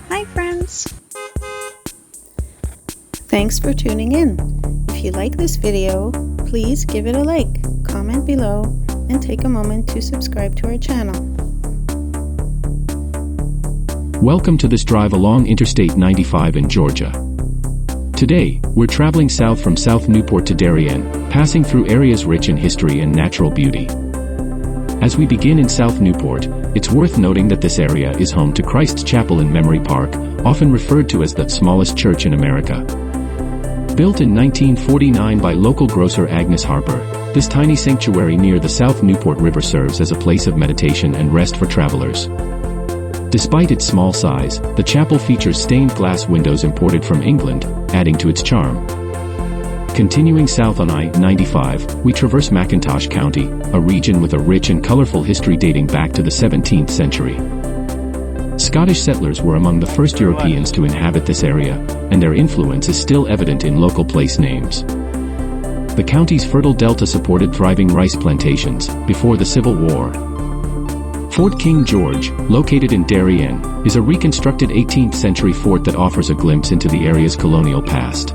Hi friends! Thanks for tuning in. If you like this video, please give it a like, comment below, and take a moment to subscribe to our channel. Welcome to this drive along Interstate 95 in Georgia. Today, we're traveling south from South Newport to Darien, passing through areas rich in history and natural beauty. As we begin in South Newport, it's worth noting that this area is home to Christ's Chapel in Memory Park, often referred to as the smallest church in America. Built in 1949 by local grocer Agnes Harper, this tiny sanctuary near the South Newport River serves as a place of meditation and rest for travelers. Despite its small size, the chapel features stained glass windows imported from England, adding to its charm. Continuing south on I-95, we traverse McIntosh County, a region with a rich and colorful history dating back to the 17th century. Scottish settlers were among the first Europeans to inhabit this area, and their influence is still evident in local place names. The county's fertile delta supported thriving rice plantations before the Civil War. Fort King George, located in Darien, is a reconstructed 18th century fort that offers a glimpse into the area's colonial past.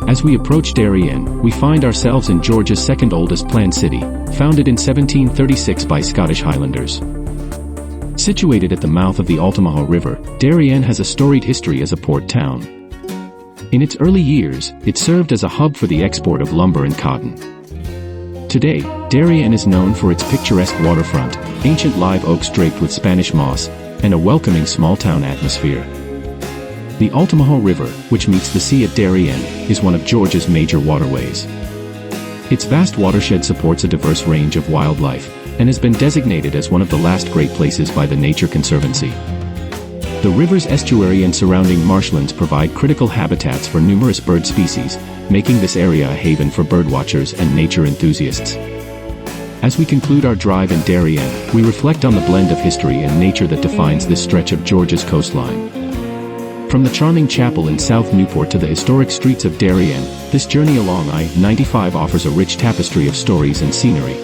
As we approach Darien, we find ourselves in Georgia's second oldest planned city, founded in 1736 by Scottish Highlanders. Situated at the mouth of the Altamaha River, Darien has a storied history as a port town. In its early years, it served as a hub for the export of lumber and cotton. Today, Darien is known for its picturesque waterfront, ancient live oaks draped with Spanish moss, and a welcoming small-town atmosphere. The Altamaha River, which meets the sea at Darien, is one of Georgia's major waterways. Its vast watershed supports a diverse range of wildlife, and has been designated as one of the last great places by the Nature Conservancy. The river's estuary and surrounding marshlands provide critical habitats for numerous bird species, making this area a haven for birdwatchers and nature enthusiasts. As we conclude our drive in Darien, we reflect on the blend of history and nature that defines this stretch of Georgia's coastline. From the charming chapel in South Newport to the historic streets of Darien, this journey along I-95 offers a rich tapestry of stories and scenery.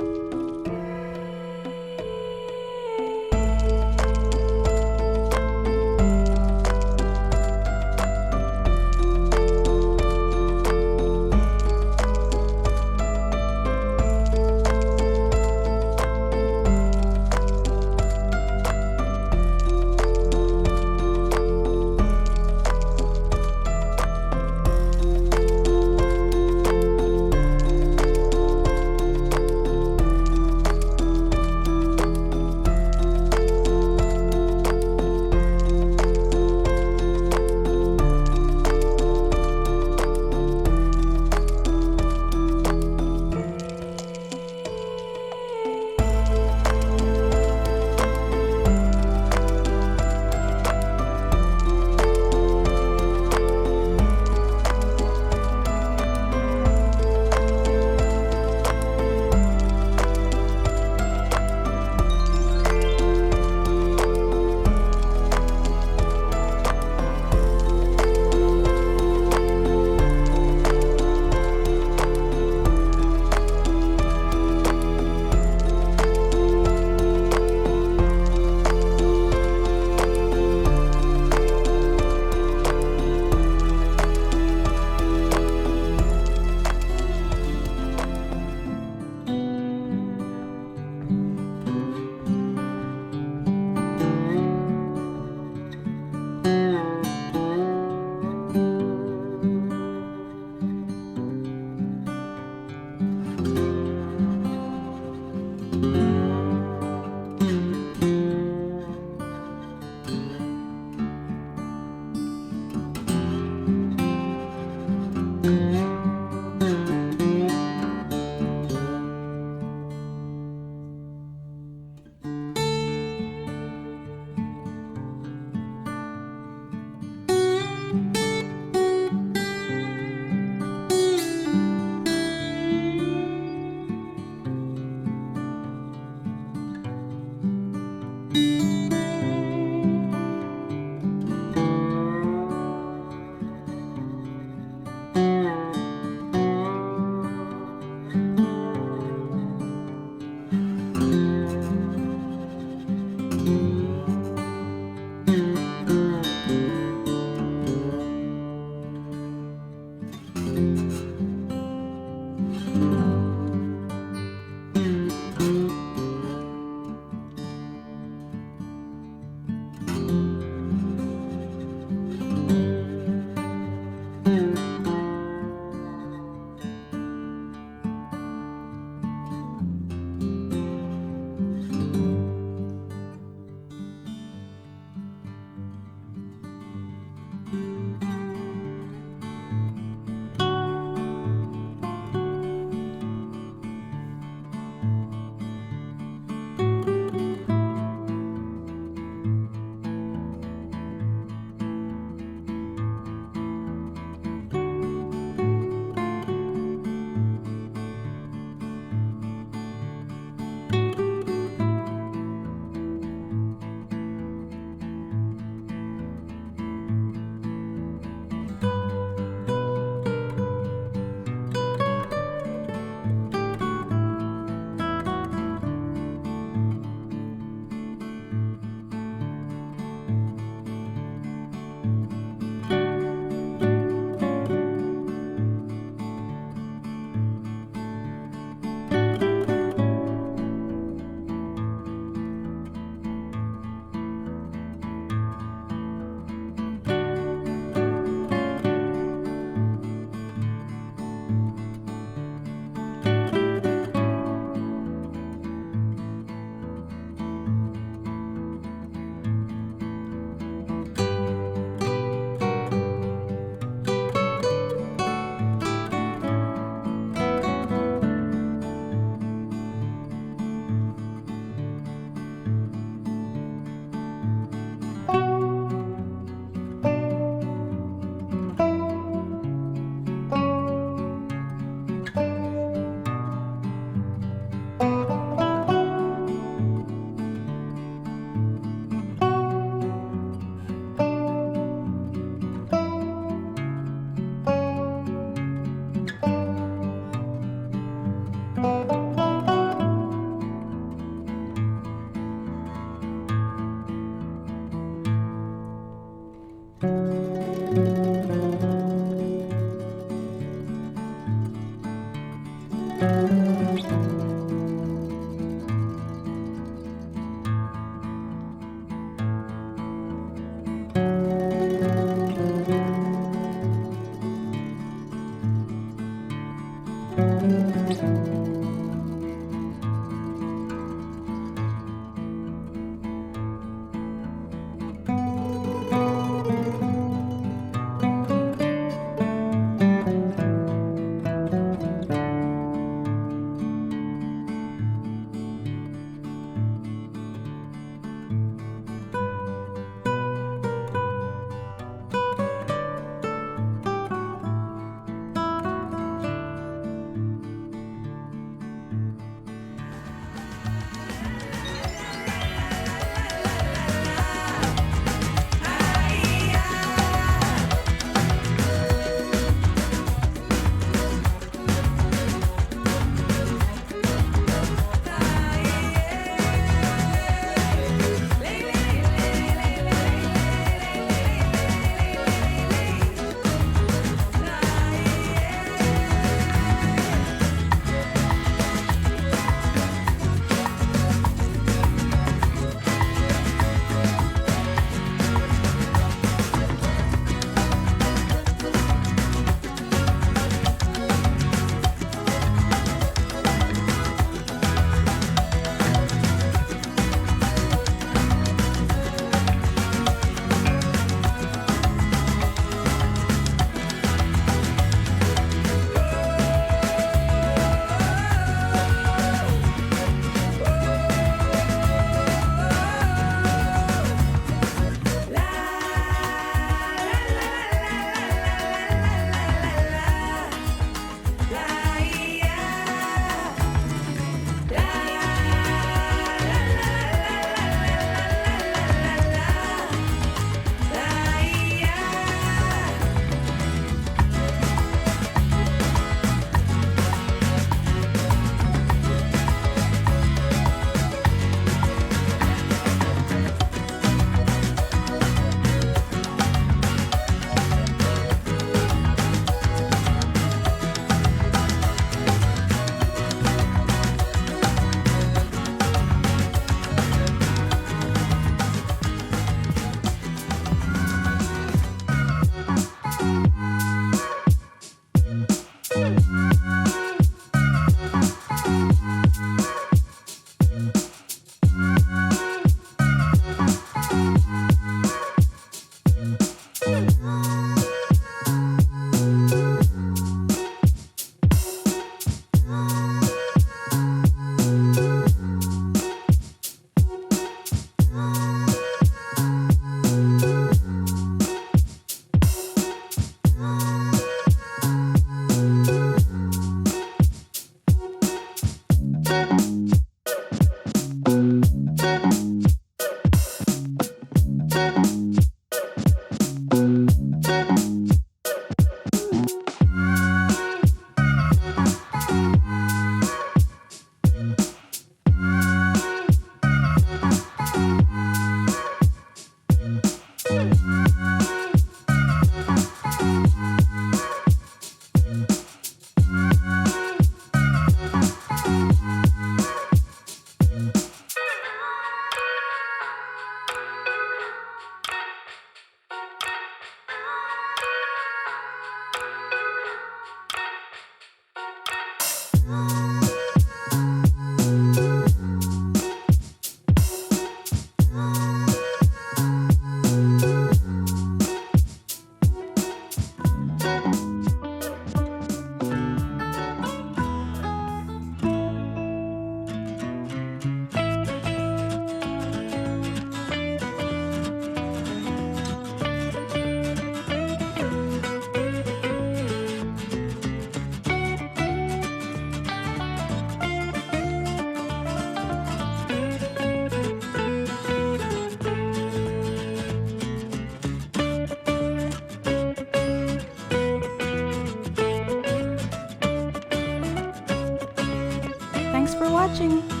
Thanks for watching!